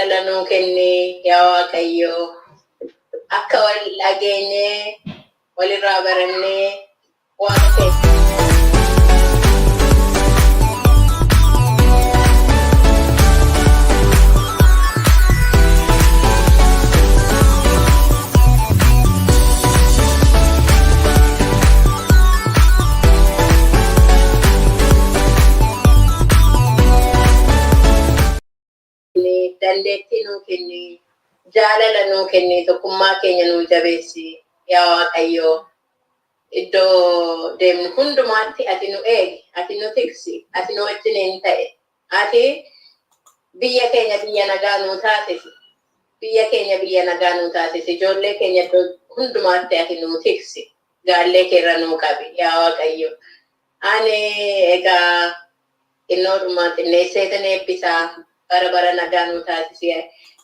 Lanu kenni yawa kayo akka wal dhageenye walirraa barannee waan ta'eef dandeettii nuu kenni jaalala nuu kenni tokkummaa keenya nuu jabeessi yaa Waaqayyo iddoo deemnu hundumaatti ati nu eegi ati nu tiksi ati nu wajjiniin ta'e ati biyya keenya biyya nagaa nuu taasisi biyya keenya biyya nagaa nuu taasisi ijoollee keenya iddoo hundumaatti ati nuu tiksi gaallee keerra nuu qabi yaa Waaqayyo ani egaa innoodhumaatti neesseetan eebbisaa bara nagaa nuu taasisi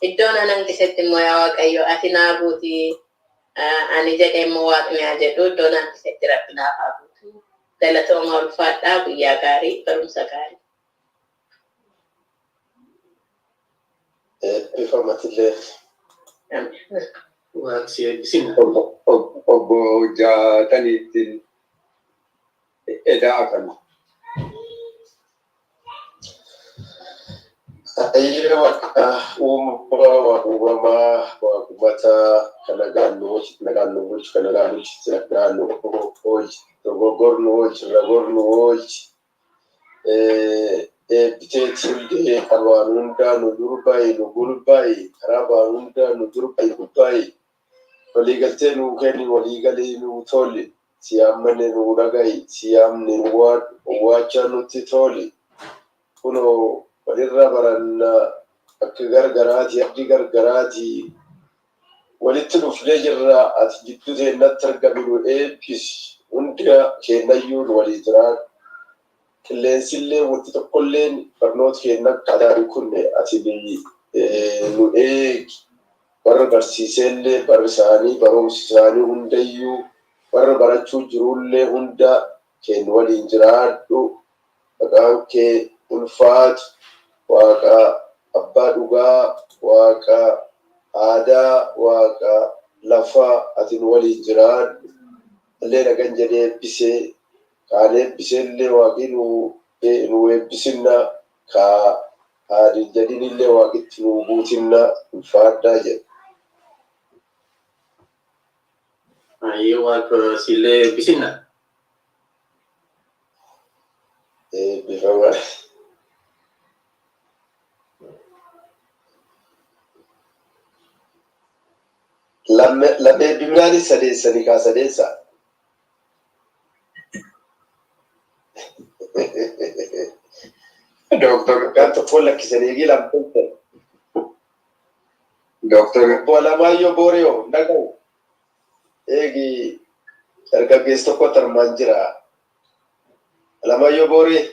iddoon anan gisetti immoo yaa Waaqayyo ati naa buuti ani jedhee immoo waaqni haa jedhu iddoon anan gisetti rabbi naaf haa buutu galatooma ulfaadhaa guyyaa gaarii barumsa gaarii. Eebbifamatille. Waaqsi eebbisin. Obbo Jaataniitiin edaa akana. Ayyee uummata kana gaannoo bulchu dogoggornu oolchi ragornu oolchi eebbiteetillee waan hundaa nu durbayi nu gulbayi karaa waan hundaa nu durbayi gubbayi waliigaltee nuu kenni waliigalee nuu tolli siyaammane nuu dhagayi siyaamne waachaa nutti tolli kunoo walirra baranna akka gargaraati abdii gargaraati walitti dhufnee jirra ati jidduu teennatti argaminu eebbis hunda kennayyuun walii jiraan qilleensillee wanti tokkolleen barnoota kenna kadhaan kunne ati nu eegi warra barsiisellee barri isaanii barumsi isaanii hundayyuu warra barachuu jirullee hunda kennu waliin jiraadhu maqaan kee ulfaatu waaqa abbaa dhugaa waaqa aadaa waaqa lafa ati nu waliin jiraadhu illee nagan jedhee eebbisee kaan eebbiseellee waaqi nu eebbisinna kaa haadhin jedhinillee waaqitti nu buutinna ulfaadhaa jedha. Ayyee waaqa sillee eebbisinna. Eebbifama. Lammee bimnaani sadeessanii kaa sadeessaa. Doktor kan tokko lakkisanii eegi lamteessa. Doktor Boolamaayyo Booreyoo dhagahu eegi dargaggeessi tokko tarmaan jira. Alamaayyo Booree.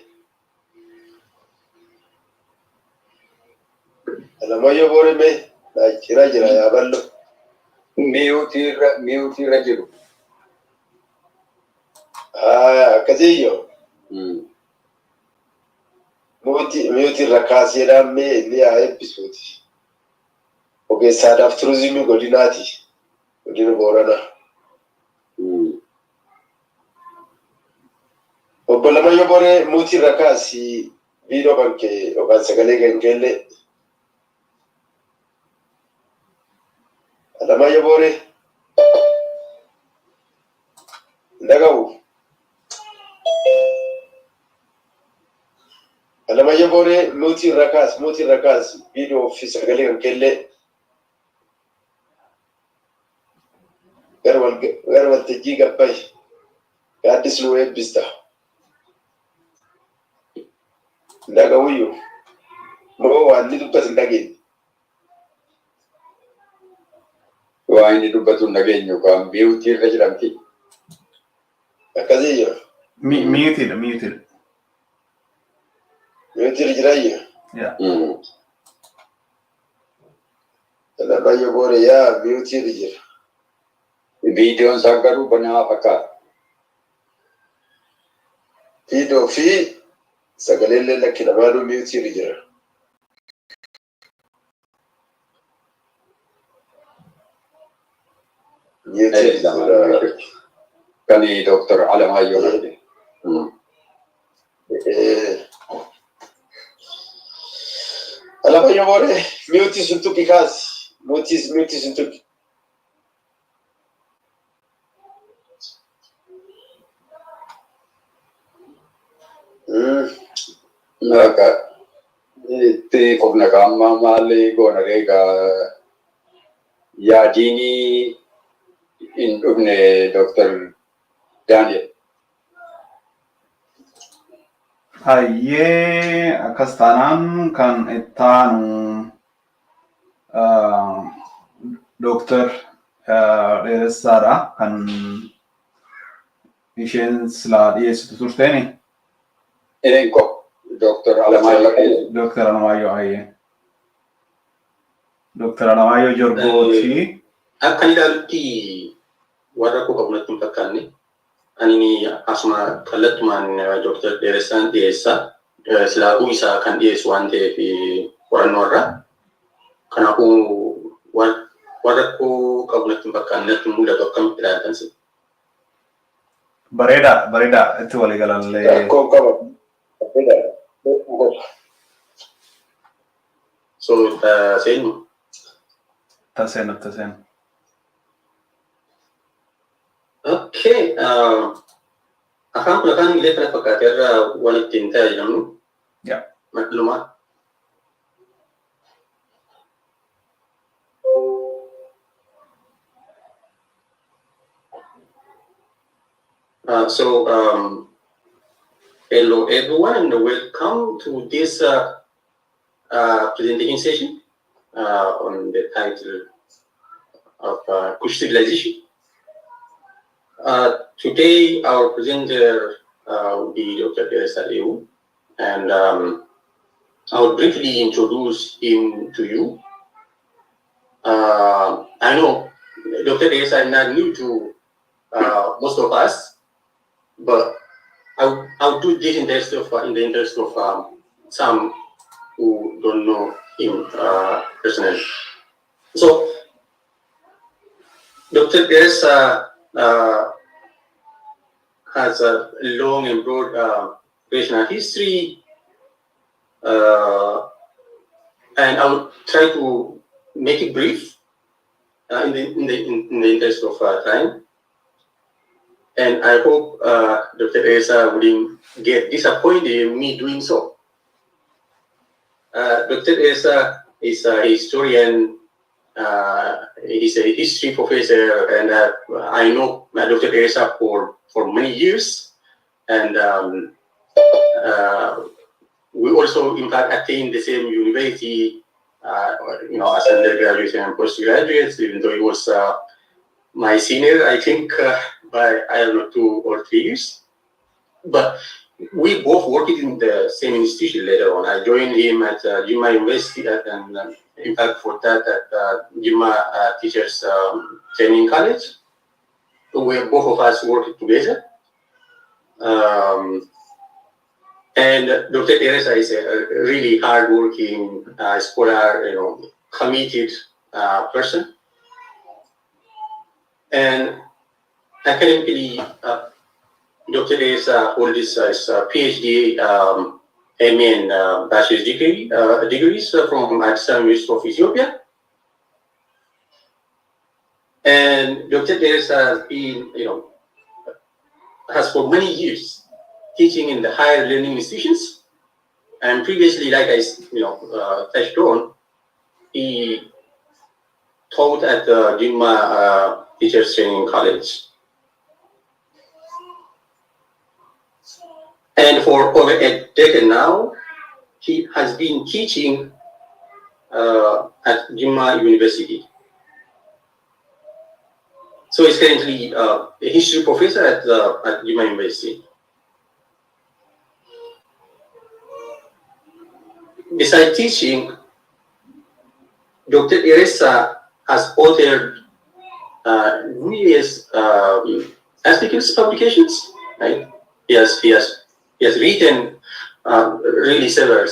Alamaayyo Booree mee jira yaa ballo. Miyuutirra jiru. Akkasiyyoo. Miyuutirra kaaseedhaan mee inni haa eebbisuuti. Ogeessaadhaaf turizimii godinaati. Godina Booranaa. Obbo Lamayyo Booree miyuutirra kaasii viidiyoo kan kee yookaan sagalee kan keellee. Lamayyo Booree dhagahu. Lamayyo Booree miyuutirra kaas viidiyoo fi sagalee kan keellee gara waltajjii gabbayi gaaddis nu eebbista. Dhagahuyyuu moo waan inni dubbatu hin dhageenye. Waan inni dubbatu hin dhageenye yookaan miyuutirra jedhamti. Akkasii jira. Miyuutirra. Miyuutirra jiraayyuu. Lamayyo Booree yaa miyuutirra jira. Viidiyoon isaa garuu banaa fakkaata. Viidiyoo fi sagalee lakkii lamaanuu miyuutirra jira. Yes, kan Dr. Alamayo nanti. Alamayo more mutis untuk ikas, mutis untuk. Maka itu kena kama mali gona rega ya dini in Dr. Daniel. Hayyee akkas taanaan kan ittaanu Dr. Dheeressaadha kan isheen silaa dhiyeessitu turteeni. Kok Dr. Alamayo. Dr. Alamayo hayyee. Dr. Alamayo Jorgooti. Akka ilaalutti warra koo qabnatti hin fakkaanne. Ani asuma kallattumaan Dr. Dheeressaan dhiyeessa. Silaafuu isaa kan dhiyeessu waan ta'eef qorannoo irraa. Kanaafuu warra koo qabnatti hin fakkaanne natti mul'atu akkamitti ilaaltan si. Bareeda itti walii galallee. So seenyu. Taseenu. Okay. Afaan kun afaan illee kana fakkaate irraa waan ittiin tajaajilamnu. Yeah. Maqlumaa. Hello everyone and welcome to this presentation session on the title of Kush civilization. Today our presenter will be Dr. Dheressa, and I will briefly introduce him to you. I know Dr. Dheressa is not new to most of us, but I'll do this in the interest of some who don't know him personally. So, Dr. Dheressa has a long and broad professional history, and I will try to make it brief in the interest of time. And I hope Dr. Dheressa wouldn't get disappointed in me doing so. Dr. Dheressa is a historian, he's a history professor, and I know Dr. Dheressa for many years. And we also, in fact, attained the same university, as undergraduates and postgraduates, even though he was my senior, I think, by, I don't know, 2 or 3 years. But we both worked in the same institution later on. I joined him at Jimma University, and in fact, for that, at Jimma Teachers Training College. So both of us worked together. And Dr. Dheressa is a really hardworking scholar, committed person. And academically, Dr. Dheressa holds his PhD, MA and bachelor's degrees from Addis University of Ethiopia. And Dr. Dheressa has been, has for many years teaching in the higher learning institutions. And previously, like I, touched on, he taught at the Jimma Teachers Training College. And for over a decade now, he has been teaching at Jimma University. So he's currently a history professor at Jimma University. Besides teaching, Dr. Dheressa has authored various articles, publications, right? He has written really several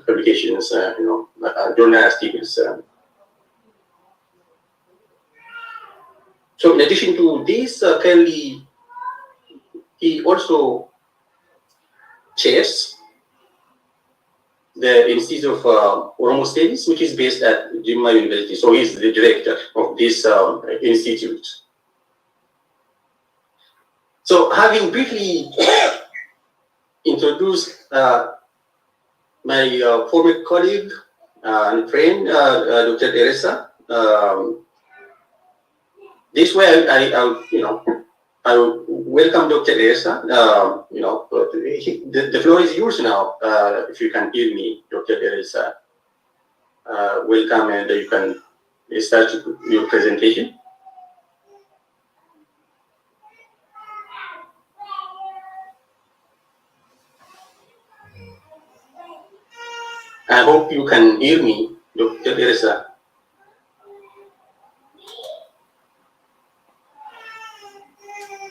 publications, journal articles. So in addition to this, currently he also chairs the Institute of Oromo Studies, which is based at Jimma University. So he's the director of this institute. So having briefly introduced my former colleague and friend, Dr. Teresa, this way I welcome Dr. Teresa. The floor is yours now. If you can hear me, Dr. Teresa, welcome, and you can start your presentation. I hope you can hear me, Dr. Teresa.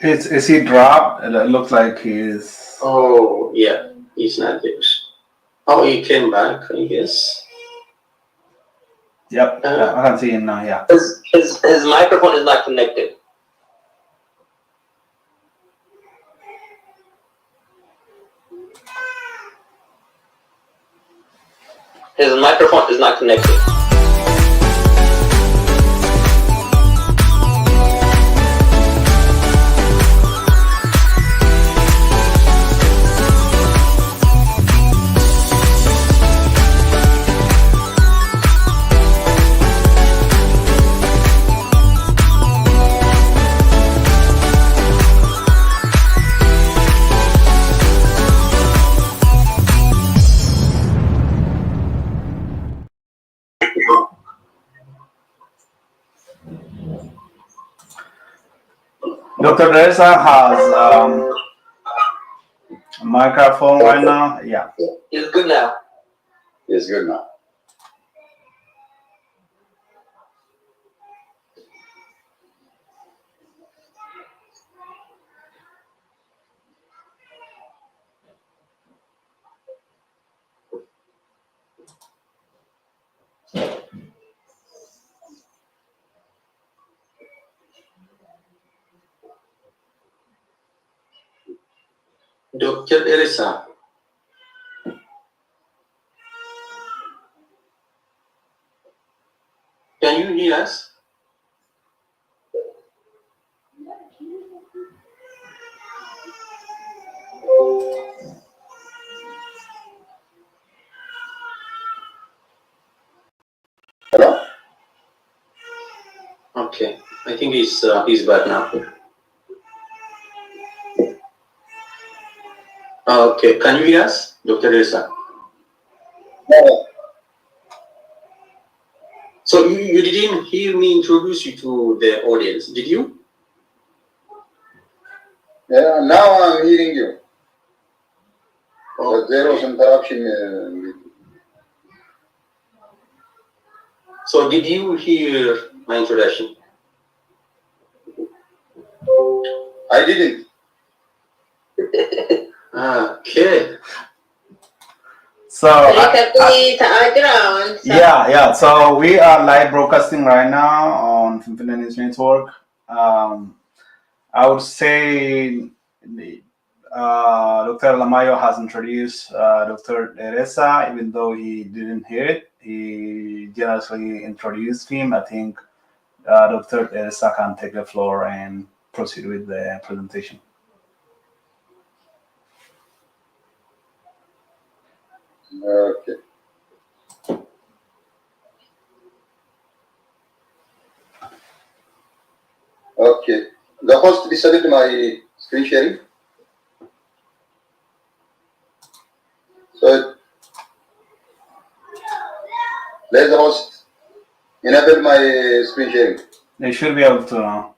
Is he dropped? It looks like he's. Oh, yeah, he's not there. Oh, he came back, I guess. Yep, I can see him now. Yeah. His microphone is not connected. His microphone is not connected. Dr. Teresa has a microphone right now. Yeah. It's good now. It's good now. Dr. Teresa. Can you hear us? Hello? Okay, I think he's back now. Okay, can you hear us, Dr. Teresa? No. So you didn't hear me introduce you to the audience, did you? Yeah, now I'm hearing you. Oh. But there was interruption. So did you hear my introduction? I didn't. Okay. So Yeah. yeah. So we are live broadcasting right now on Finfinne News Network. I would say Dr. Lamayo has introduced Dr. Teresa, even though he didn't hear it. He generously introduced him. I think Dr. Teresa can take the floor and proceed with the presentation. Okay. Okay. The host disabled my screen sharing. So let the host enable my screen sharing. They should be able to now.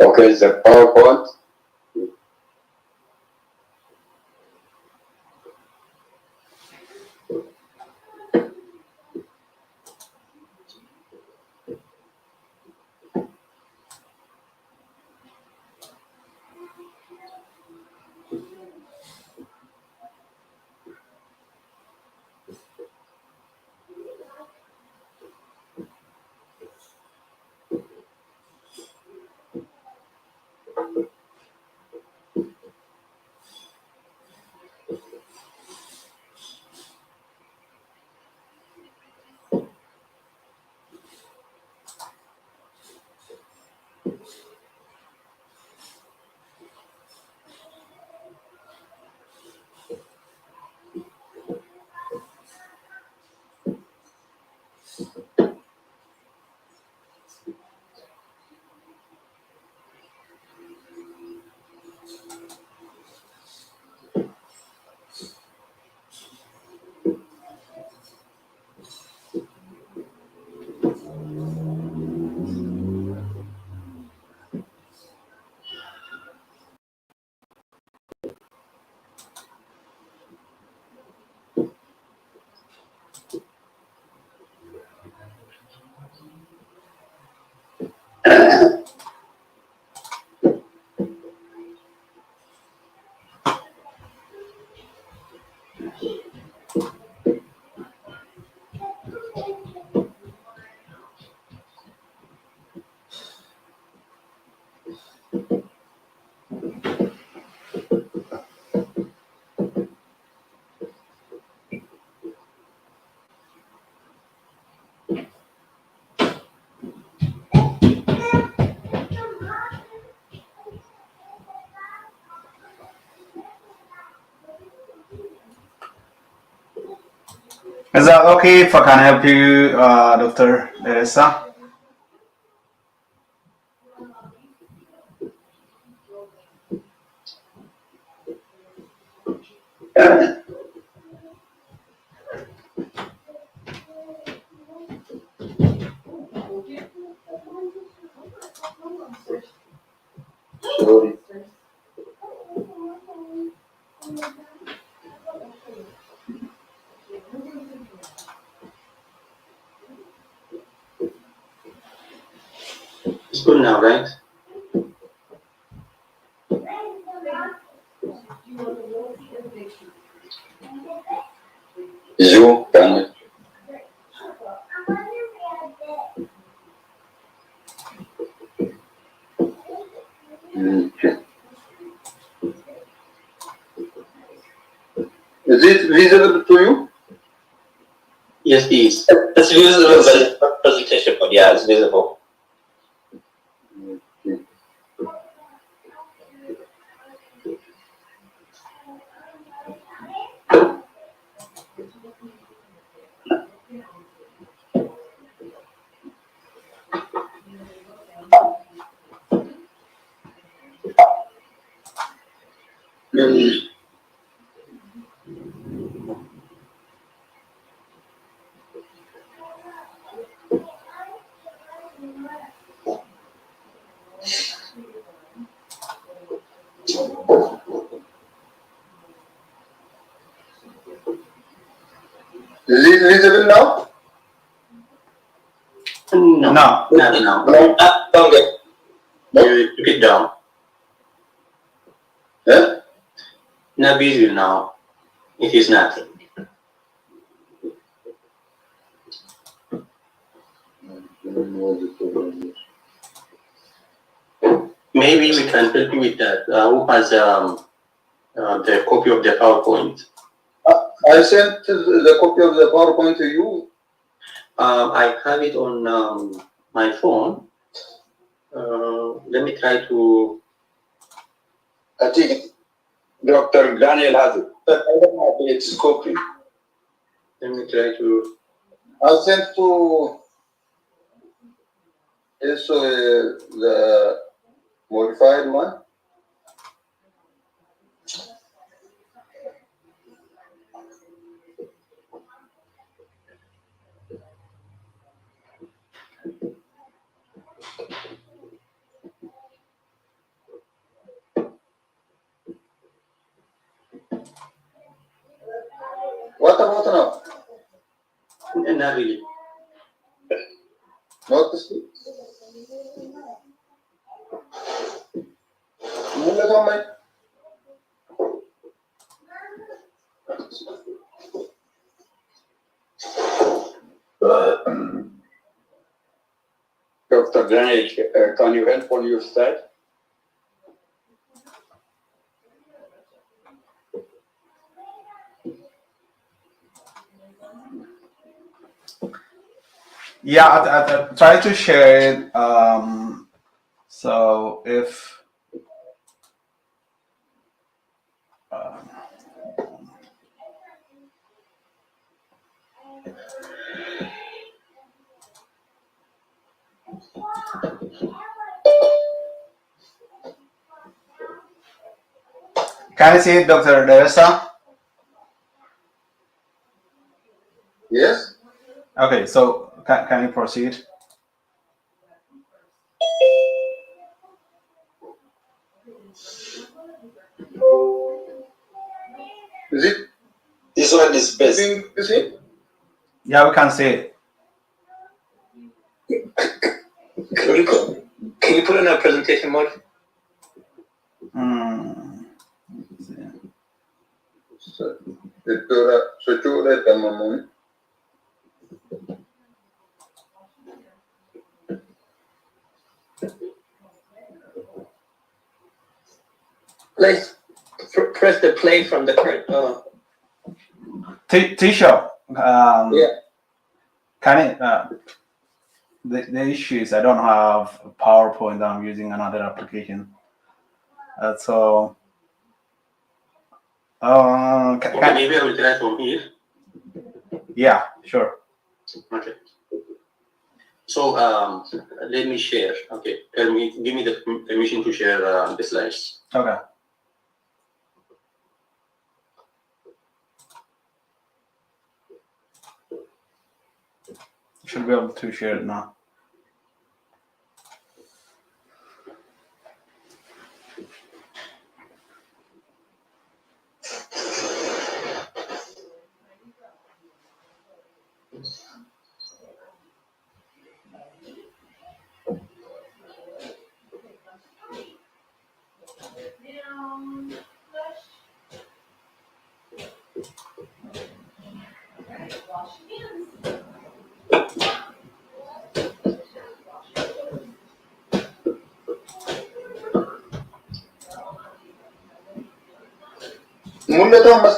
Okay, the PowerPoint. Is that okay if I can help you, Dr. Teresa? Sorry. It's good now, right? You can. Okay. Is it visible to you? Yes, please. It's visible, but presentation, but yeah, it's visible. Okay. Is it visible now? No, No. not now. Okay. You took it down. Yeah? Not visible now. It is not. Maybe we can help you with that. Who has the copy of the PowerPoint? I sent the copy of the PowerPoint to you. I have it on my phone. Let me try to. I think Dr. Daniel has it. I don't know if it's copy. Let me try to. I'll send to also the modified one. What about now? Not really. Not this. Mullet on my. Dr. Daniel, can you help on your side? Yeah, I try to share it. So if can I see it, Dr. Teresa? Yes. Okay, so can you proceed? Is it? This one is best. Is it? Yeah, we can see it. Can you put in a presentation mode? So the moment. Let's press the play from the current. Tisha, Yeah. can it? The issue is I don't have PowerPoint. I'm using another application. So, Okay, maybe I will try from here. Yeah, sure. Okay. So let me share. Okay, give me the permission to share the slides. Okay. Should be able to share it now. Mullet Thomas.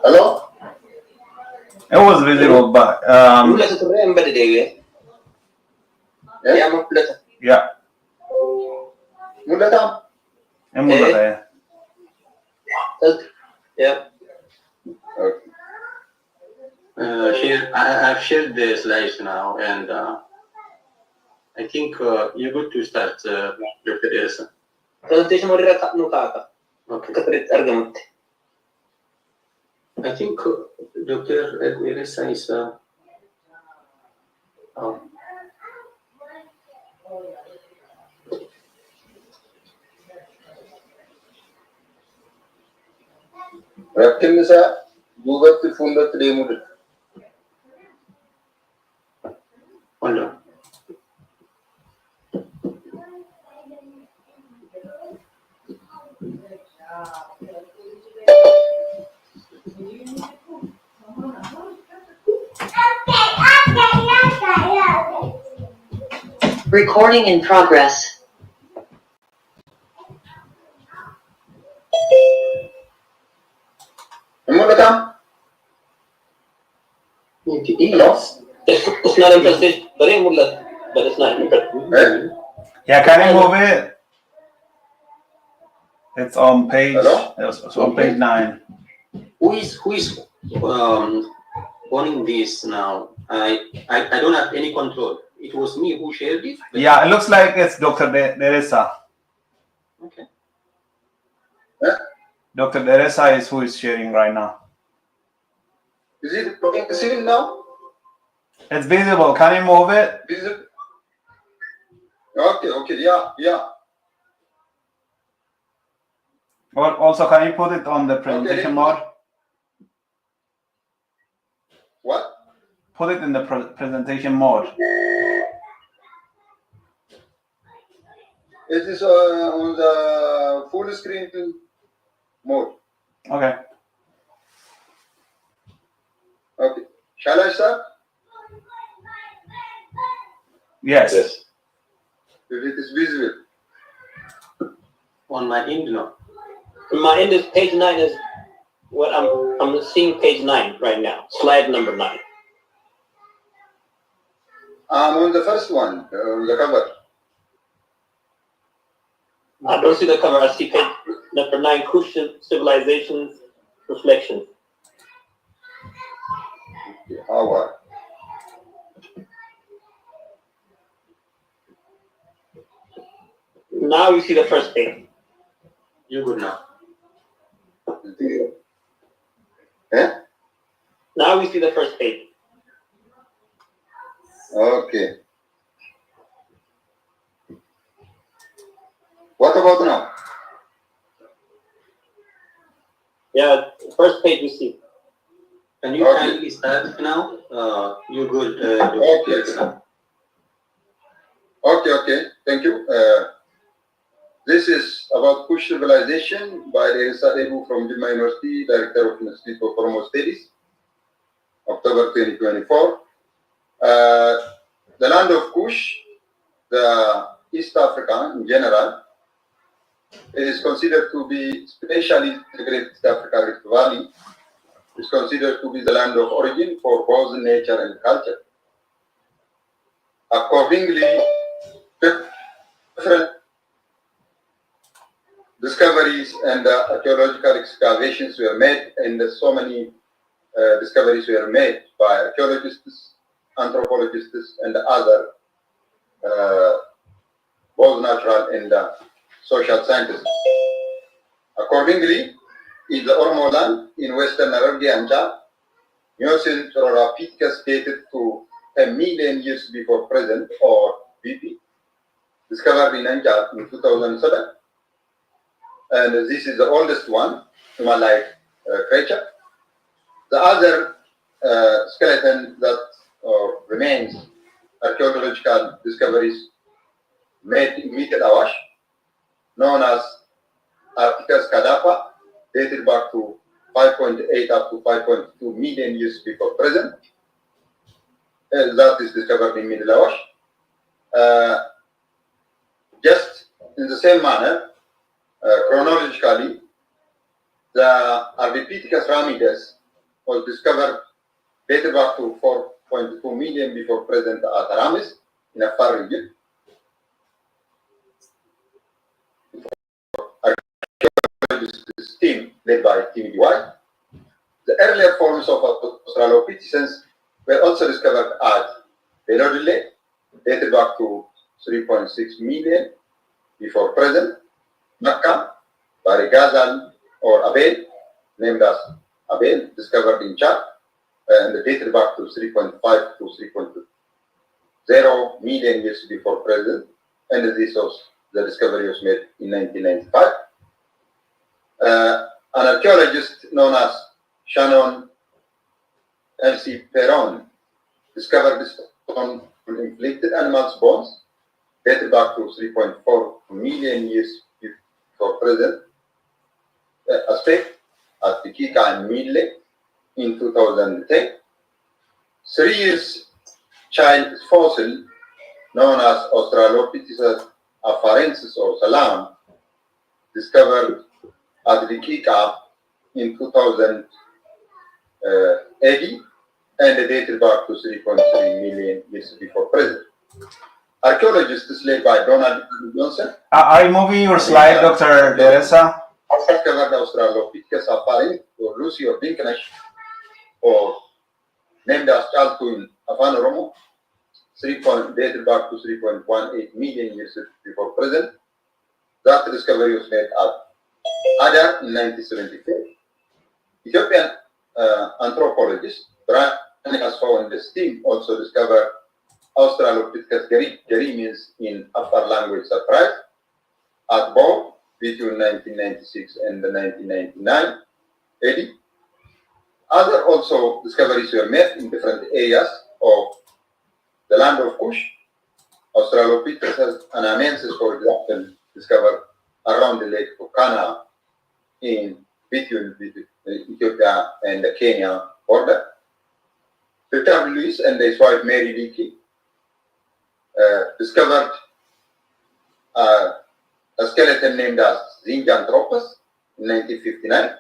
Hello? It was visible, but yeah. Mullet Tom. Yeah. Okay. I've shared the slides now, and I think you're good to start, Dr. Elsa. Presentation mode nukaka. Okay. I think Dr. Elsa is. Rakkin isa duubatti fuuldatti deemuu dha. Hold on. Recording in progress. Mullet Tom. It's not in presentation, but it's not in presentation. Yeah, can I move it? It's on page. Hello? It's on page 9. Who is running this now? I don't have any control. It was me who shared it. Yeah, it looks like it's Dr. Teresa. Okay. Dr. Teresa is who is sharing right now. Is it visible now? It's visible. Can you move it? Visible? Okay, yeah. Or also, can you put it on the presentation mode? What? Put it in the presentation mode. It is on the full screen mode. Okay. Okay. Shall I start? Yes. Yes. If it is visible. On my end, no. On my end is page 9 is what I'm seeing page 9 right now. Slide number 9. I'm on the first one, the cover. I don't see the cover. I see page number 9, Kush Civilizations Reflection. Okay, how are? Now you see the first page. You're good now. Now we see the first page. Okay. What about now? Yeah, first page we see. Can you Okay. kindly start now? You're good. Okay. Thank you. This is about Kush civilization by Teresa Ebu from Jimma University, Director of Institute of Oromo Studies, October 2024. The land of Kush, the East Africa in general, is considered to be, especially the Great East Africa Rift Valley, is considered to be the land of origin for both nature and culture. Accordingly, different discoveries and archaeological excavations were made, and so many discoveries were made by archaeologists, anthropologists, and other both natural and social scientists. Accordingly, in the Oromo land in western Naragi and Chad, Neosyn Australopithecus dated to 1 million years before present, or BP, discovered in Anjab in 2007. And this is the oldest one, human-like creature. The other skeleton that remains, archaeological discoveries made in Middle Awash, known as Articus Kadapa, dated back to 5.8 up to 5.2 million years before present. That is discovered in Middle Awash. Just in the same manner, chronologically, the Ardipithecus ramidus was discovered dated back to 4.2 million before present at Aramis in a far region. This team led by Team DY. The earlier forms of Australopithecus were also discovered at Benodile, dated back to 3.6 million before present. Makka, Barigazal or Abel, named as Abel, discovered in Chad, and dated back to 3.5 to 3.0 million years before present, and the discovery was made in 1995. An archaeologist known as Shannon L.C. Perron discovered this on inflicted animals' bones, dated back to 3.4 million years before present, aspect at the Kika and Midle in 2010. 3 years child fossil known as Australopithecus afarensis or Salam, discovered at the Kika in 2000 AD and dated back to 3.3 million years before present. Archaeologists led by Donald Johnson. Are you moving your slide, Dr. Teresa? discovered the Australopithecus apparent or Lucy or Dinklage, or named as Charles Twin Afan Oromo, dated back to 3.18 million years before present. That discovery was made at Adar in 1974. Ethiopian anthropologist Brian has found the team also discovered Australopithecus gerimins in upper language surprise at both between 1996 and the 1999 AD. Other also discoveries were made in different areas of the land of Kush. Australopithecus anamensis, for example, discovered around the lake of Kana in between Ethiopia and the Kenya border. Peter Lewis and his wife Mary Leakey discovered a skeleton named as Zinjanthropus in 1959,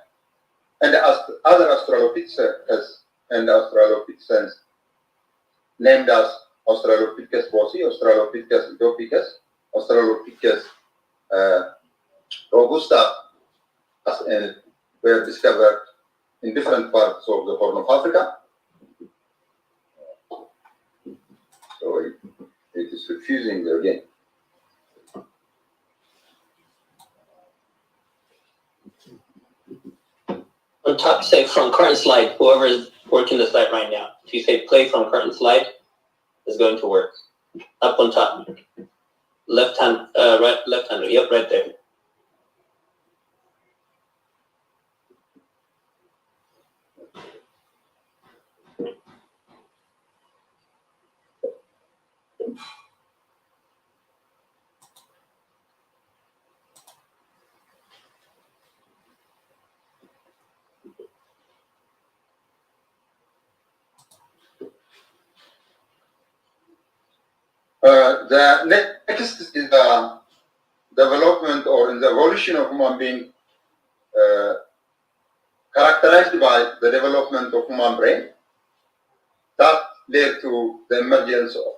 and other Australopithecus and Australopithecus named as Australopithecus bosi, Australopithecus ethiopicus, Australopithecus robusta, and were discovered in different parts of the Horn of Africa. So it is confusing again. On top, say from current slide, whoever is working the slide right now, if you say play from current slide, it's going to work. Up on top, left hand, left hand, yep, right there. The next is the development or in the evolution of human being characterized by the development of human brain that led to the emergence of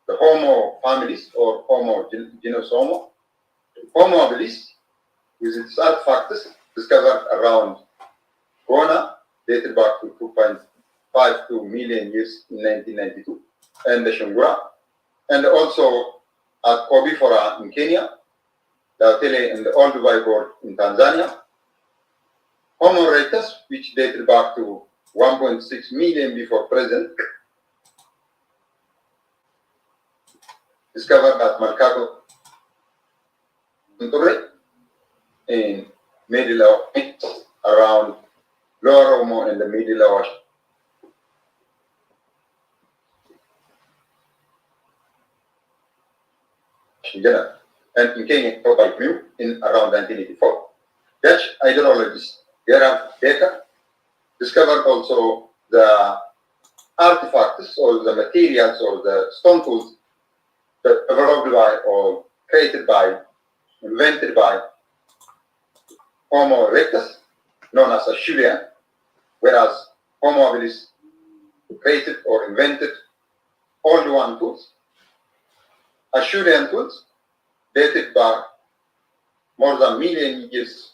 the Homo families or Homo genus Homo. Homo habilis, with its artifacts discovered around Gona, dated back to 2.52 million years in 1992, and the Shungura, and also at Kobifora in Kenya, the Atele and the Old Vibor in Tanzania. Homo erectus, which dated back to 1.6 million before present, discovered at Malcaco in middle of around Lower Oromo and the middle of and in Kenya in around 1984. Dutch hydrologist Gerard Becker discovered also the artifacts or the materials or the stone tools that developed by or created by, invented by Homo erectus, known as Acheulean, whereas Homo habilis created or invented old one tools. Acheulean tools dated back more than a million years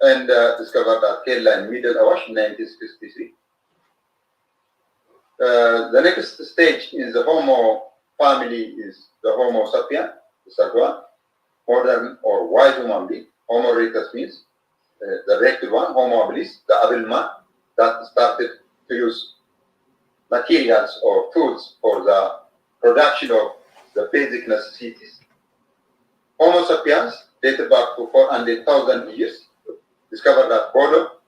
and discovered at Kela in Middle Awash in 1963. The next stage in the Homo family is the Homo sapien, the third one, modern or white human being. Homo erectus means the erected one, Homo habilis, the able man that started to use materials or tools for the production of the basic necessities. Homo sapiens, dated back to 400,000 years, discovered at Bodo,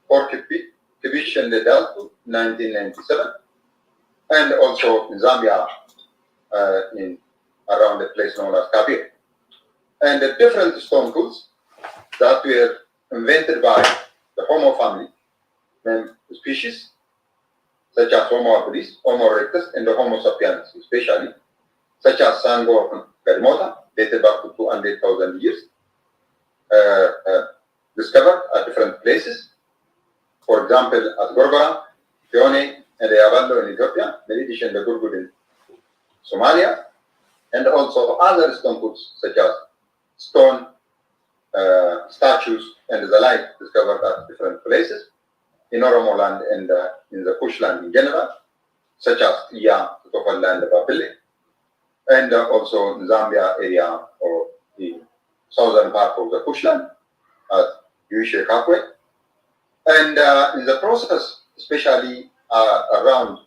Kibish and the Delta, 1997, and also in Zambia, in around the place known as Kabir. And the different stone tools that were invented by the Homo family, named species, such as Homo habilis, Homo erectus, and the Homo sapiens, especially, such as Sango Galimota, dated back to 200,000 years, discovered at different places. For example, at Gorgora, Fione, and the Avallo in Ethiopia, Meridish and the Gurgud in Somalia, and also other stone tools such as stone statues and the like discovered at different places in Oromo land and in the Kush land in general, such as Iya, Totofal land of Babile, and also in Zambia area or the southern part of the Kush land at Yuishe Kakwe. And in the process, especially around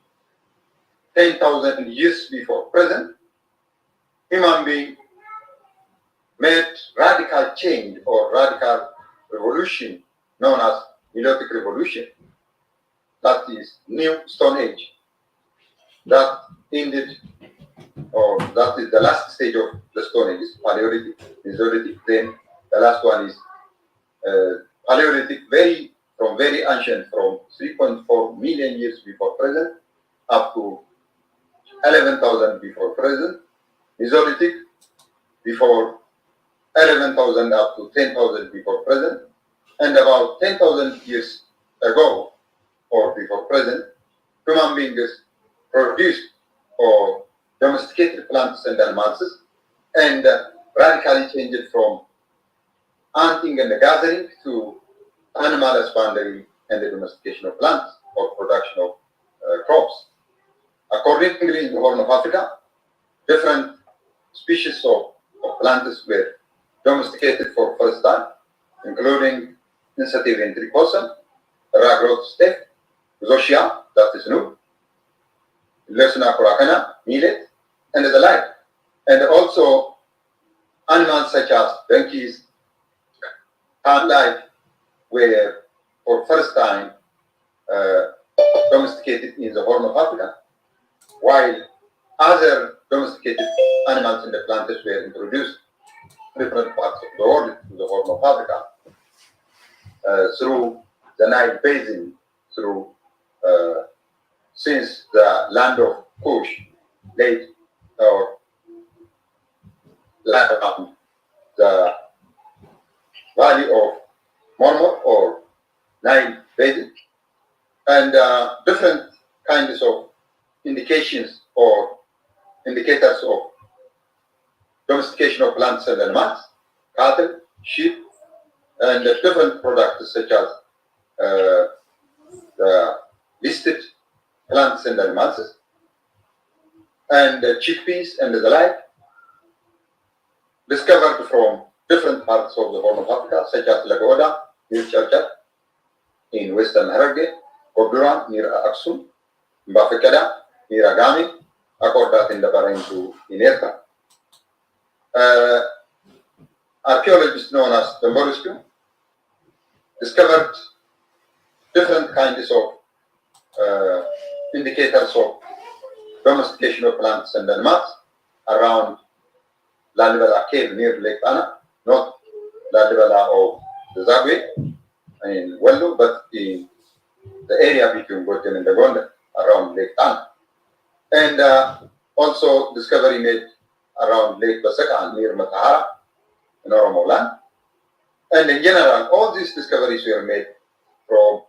10,000 years before present, human being made radical change or radical revolution known as Nilotic Revolution. That is New Stone Age. That ended, or that is the last stage of the Stone Age, Paleolithic, Mesolithic. Then the last one is Paleolithic, from very ancient, from 3.4 million years before present up to 11,000 before present. Mesolithic, before 11,000 up to 10,000 before present, and about 10,000 years ago or before present, human beings produced or domesticated plants and animals and radically changed from hunting and gathering to animal husbandry and the domestication of plants or production of crops. Accordingly, in the Horn of Africa, different species of plants were domesticated for first time, including Insative Intricosum, Ragrot steppe, Zosia, that is new, Lesuna Kuracana, millet, and the like. And also animals such as donkeys and like were for first time domesticated in the Horn of Africa, while other domesticated animals and the plants were introduced in different parts of the world to the Horn of Africa through the Nile Basin, through since the land of Kush late or land around the valley of Mormor or Nile Basin, and different kinds of indications or indicators of domestication of plants and animals, cattle, sheep, and different products such as the listed plants and animals, and chickpeas and the like, discovered from different parts of the Horn of Africa, such as Lagoda, near Churchat, in Western Hararge, Kordura, near Aksum, Mbafekada, near Agami, Akordat in the Barentu, in Erta. Archaeologists known as the Morisco discovered different kinds of indicators of domestication of plants and animals around Lalibela cave near Lake Tana, not Lalibela of the Zagwe in Wello, but in the area between Gorgon and the Gonda around Lake Tana. And also discovery made around Lake Basaka near Matahara in Oromo land. And in general, all these discoveries were made from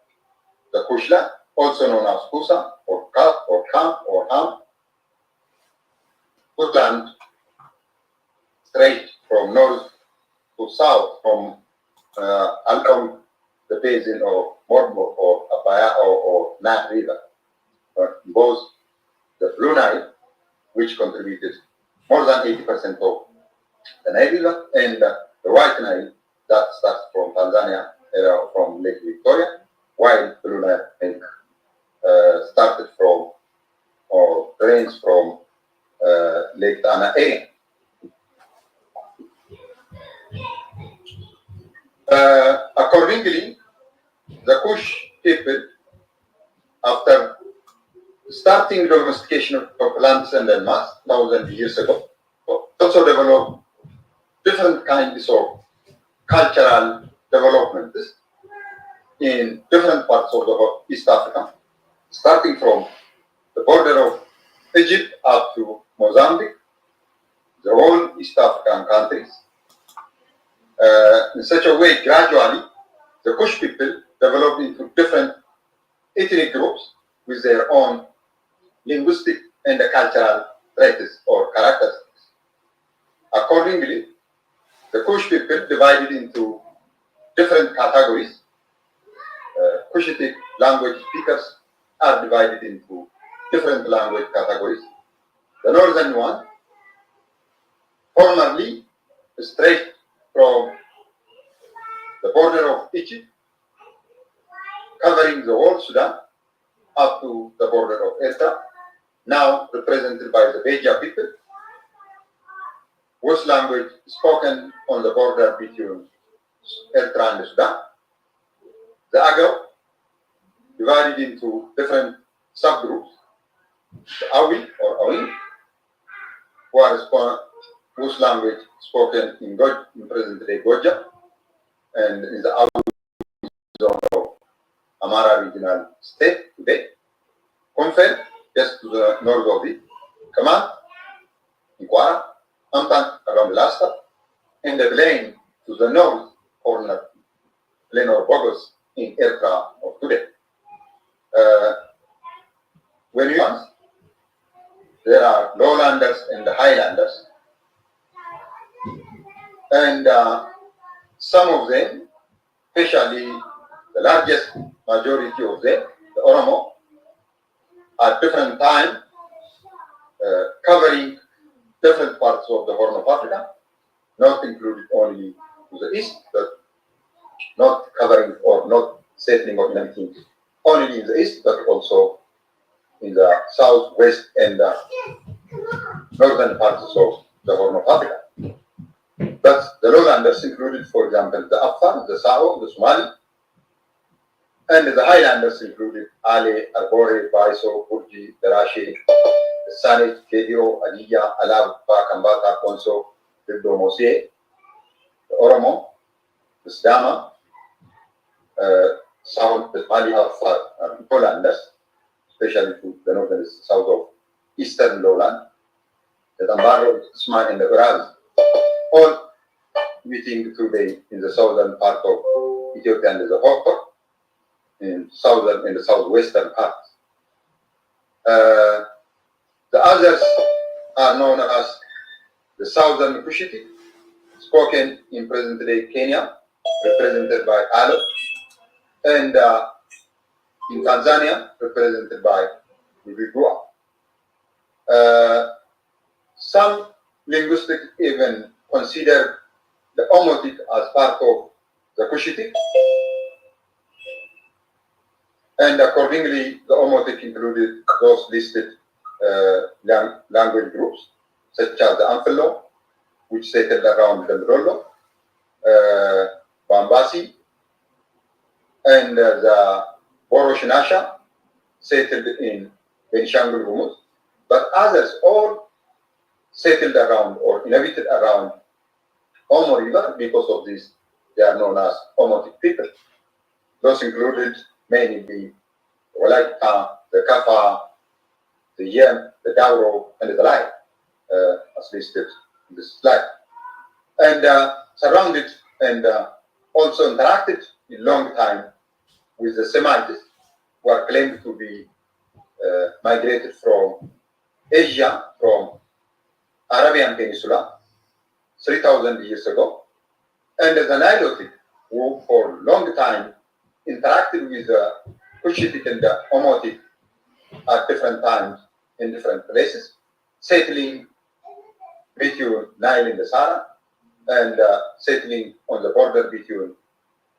the Kushla, also known as Kusa or Ka or Kam or Ham, woodland straight from north to south, from along the basin of Mormor or Abaya or Nile River, both the Blue Nile, which contributed more than 80% of the Nile River, and the White Nile that starts from Tanzania, from Lake Victoria, while the Blue Nile started from or drains from Lake Tana area. Accordingly, the Kush people, after starting domestication of plants and animals 1,000 years ago, also developed different kinds of cultural developments in different parts of the East Africa, starting from the border of Egypt up to Mozambique, the whole East African countries. In such a way, gradually, the Kush people developed into different ethnic groups with their own linguistic and cultural traits or characteristics. Accordingly, The Kush people divided into different categories. Cushitic language speakers are divided into different language categories. The northern one, formerly straight from the border of Egypt, covering the whole Sudan up to the border of Eritrea, now represented by the Beja people, whose language spoken on the border between Eritrea and Sudan. The Agaw, divided into different subgroups, the Awi or Awin, whose language spoken in present-day Goja, and in the Awi zone of Amara regional state today. Konfen, just to the north of it, Kaman, Inkwara, Amtan around Lasta, and the plain to the north corner, plain of Bogos in Eritrea of today. When you ask, there are lowlanders and the highlanders. And some of them, especially the largest majority of them, the Oromo, at different time, covering different parts of the Horn of Africa, not included only to the east, but not covering or not settling or anything only in the east, but also in the south, west, and northern parts of the Horn of Africa. But the lowlanders included, for example, the Afan, the Sao, the Somali, and the highlanders included Ale, Arbore, Baiso, Purji, Darashi, Sanit, Kedio, Aliya, Alab, Kambata, Konso, Bildo Mosie, the Oromo, the Sidama, south, the Mali of lowlanders, especially to the northern south of eastern lowland, the Tambaro, Sma, and the Ural, all meeting today in the southern part of Ethiopia and the Hopper, in southern and the southwestern parts. The others are known as the Southern Cushitic, spoken in present-day Kenya, represented by Alo, and in Tanzania, represented by Mvigua. Some linguistics even consider the Omotic as part of the Cushitic, and accordingly, the Omotic included those listed language groups, such as the Amphilo, which settled around Dendrolo, Bambasi, and the Boroshinasha, settled in Benishangul Gumuz, but others all settled around or inhabited around Omo River. Because of this, they are known as Omotic people. Those included mainly the Walaita, the Kafa, the Yem, the Dauro, and the Lai, as listed in this slide. And surrounded and also interacted in long time with the Semites, who are claimed to be migrated from Asia, from Arabian Peninsula, 3,000 years ago, and the Nilotic, who for a long time interacted with the Cushitic and the Omotic at different times in different places, settling between Nile and the Sahara, and settling on the border between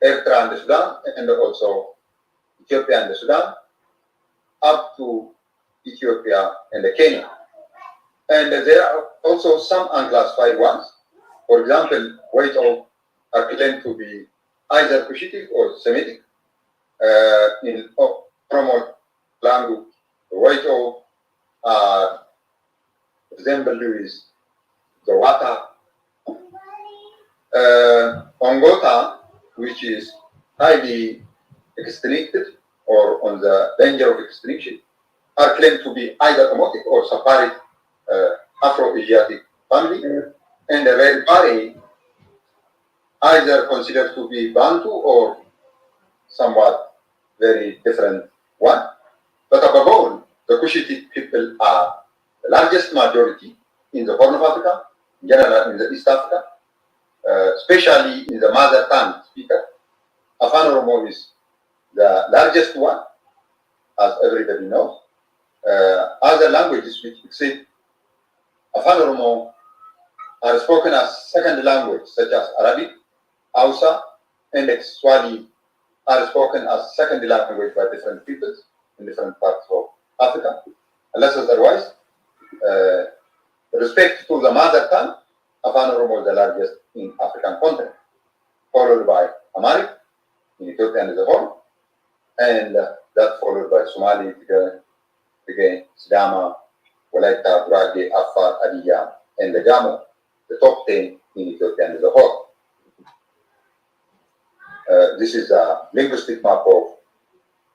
Eritrea and the Sudan, and also Ethiopia and the Sudan, up to Ethiopia and the Kenya. And there are also some unclassified ones. For example, Waito are claimed to be either Cushitic or Semitic. In Oromo language, Waito resemble with the Wata. Ongota, which is highly extincted or on the danger of extinction, are claimed to be either Omotic or Safari Afro-Asiatic family, and the Red Bari either considered to be Bantu or somewhat very different one. But above all, the Cushitic people are the largest majority in the Horn of Africa, in general in the East Africa, especially in the mother tongue speaker. Afan Oromo is the largest one, as everybody knows. Other languages which exceed Afan Oromo are spoken as second language, such as Arabic, Hausa, and Swahili are spoken as second language by different peoples in different parts of Africa. Unless otherwise, respect to the mother tongue, Afan Oromo is the largest in African continent, followed by Amharic in Ethiopia as a whole, and that followed by Somali, Tigray, Sidama, Walaita, Gurage, Afar, Adiya, and the Gamo, the top 10 in Ethiopia as a whole. This is a linguistic map of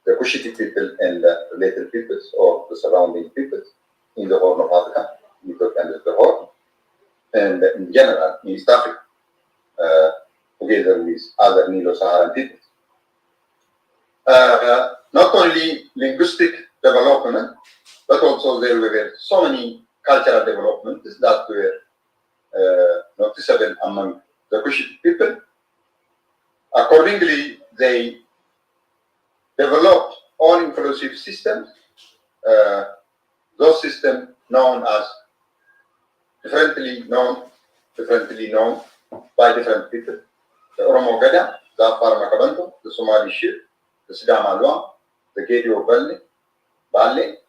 the Cushitic people and the related peoples or the surrounding peoples in the Horn of Africa, Ethiopia as a whole, and in general in East Africa, together with other Nilo-Saharan peoples. Not only linguistic development, but also there were so many cultural developments that were noticeable among the Cushitic people. Accordingly, they developed all-inclusive systems, those systems known as differently known by different people. The Oromo Gada, the Afar Makabanto, the Somali Shir, the Sidama Luang, the Gedio Bale,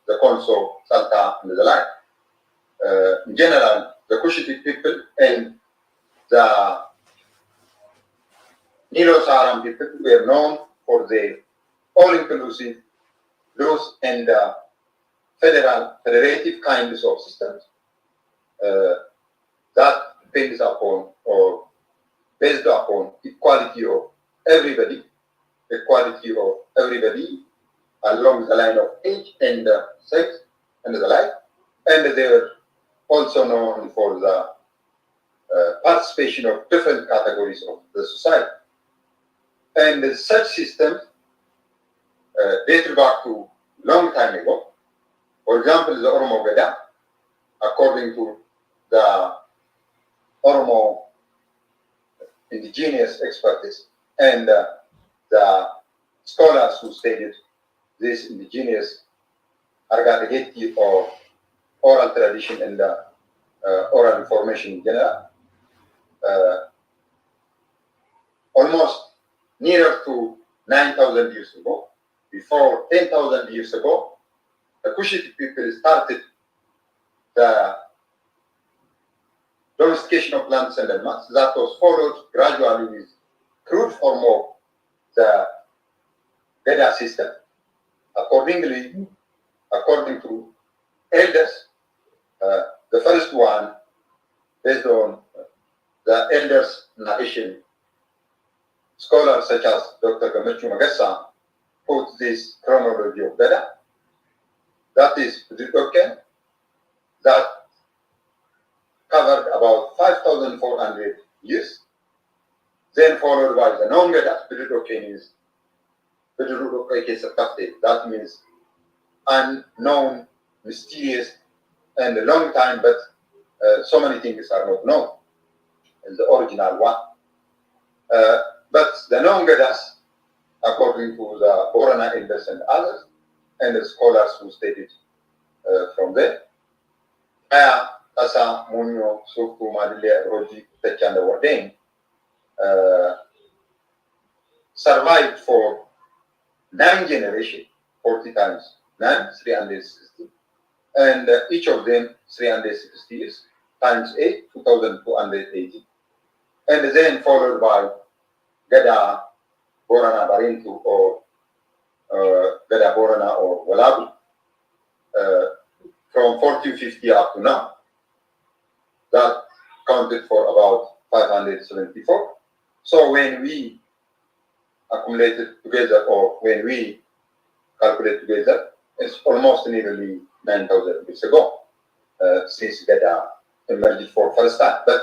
the Konso Salta, and the like. In general, the Cushitic people and the Nilo-Saharan people were known for their all-inclusive laws and federative kinds of systems that depends upon or based upon equality of everybody along the line of age and sex and the like. And they were also known for the participation of different categories of the society. And such systems dated back to long time ago. For example, the Oromo Gada, according to the Oromo indigenous expertise and the scholars who studied this indigenous Argatageti or oral tradition and oral information in general, almost nearer to 9,000 years ago, before 10,000 years ago, the Cushitic people started the domestication of plants and animals that was followed gradually with crude form of the Gada system. According to elders, the first one, based on the elders' narration, scholars such as Dr. Gamechu Magassa put this chronology of Gada. That is okay, that covered about 5,400 years, then followed by the non-Gada, that means unknown, mysterious, and a long time, but so many things are not known, as the original one. But the non-Gadas, according to the Borana elders and others, and the scholars who studied from there, Asa, Munyo, Suku, Madile, Roji, Techanda, Warden, survived for 9 generations, 40 times 9, 360, and each of them 360 years, times 8, 2,280, and then followed by Gada Borana Barintu or Gada Borana or Walabu, from 1450 up to now. That counted for about 574. So when we accumulated together, or when we calculate together, it's almost nearly 9,000 years ago since Gada emerged for first time, but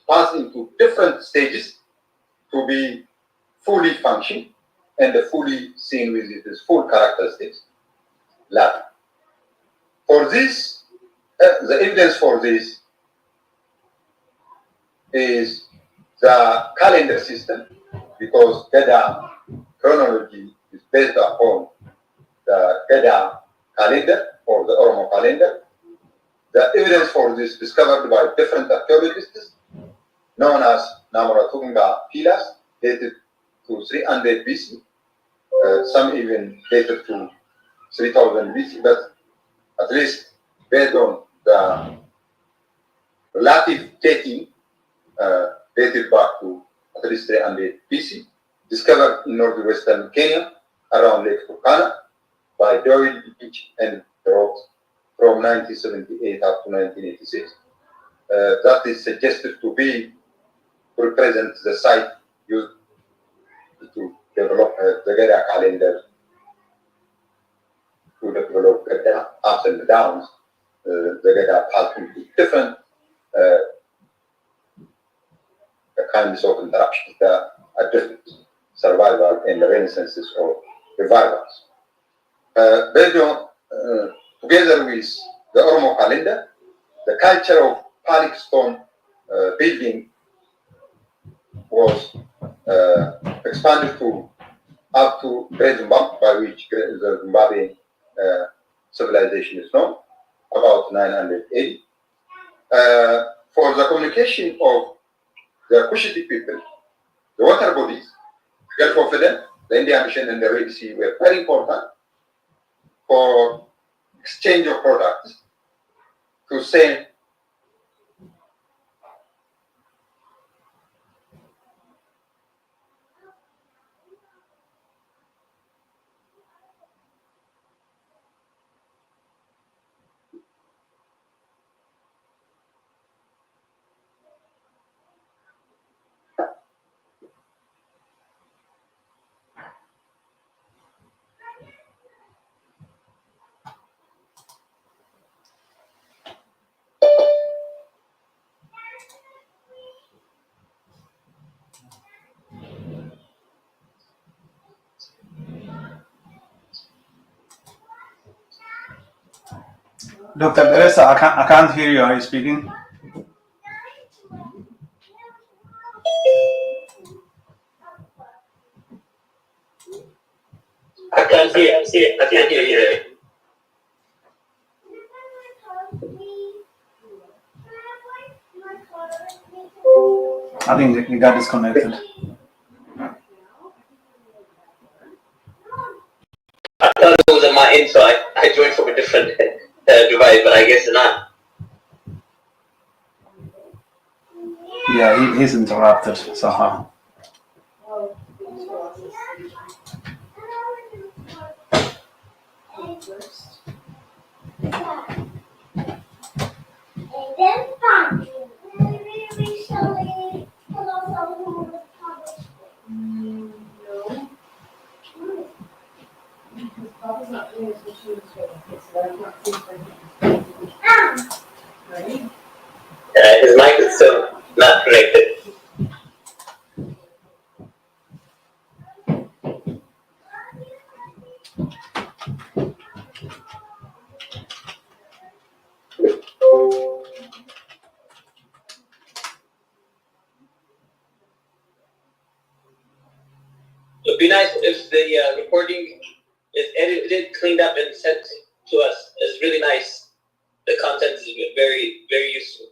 passed into different stages to be fully functioning and fully seen with its full characteristics. Lab. For this, the evidence for this is the calendar system, because Gada chronology is based upon the Gada calendar or the Oromo calendar. The evidence for this discovered by different archaeologists, known as Namaratunga pillars, dated to 300 BC. Some even dated to 3000 BC, but at least based on the relative dating, dated back to at least 300 BC, discovered in northwestern Kenya around Lake Turkana by Doyle Beach and Rocks from 1978 up to 1986. That is suggested to represent the site used to develop the Gada calendar, to develop Gada ups and downs. The Gada path into different kinds of interruptions that are different, survival and the renaissances or revivals. Based on, together with the Oromo calendar, the culture of panic stone building was expanded to up to Great Zimbabwe, by which the Zimbabwean civilization is known, about 980. For the communication of the Kushite people, the water bodies, the Gulf of Eden, the Indian Ocean and the Red Sea were very important for exchange of products to send Dr. Teresa, I can't hear you. Are you speaking? I can't hear you. I think you got disconnected. I thought it was on my end, so I joined from a different device, but I guess not. Yeah, he's interrupted somehow. His mic is still not connected. It would be nice if the recording is edited, cleaned up, and sent to us. It's really nice. The content is very, very useful.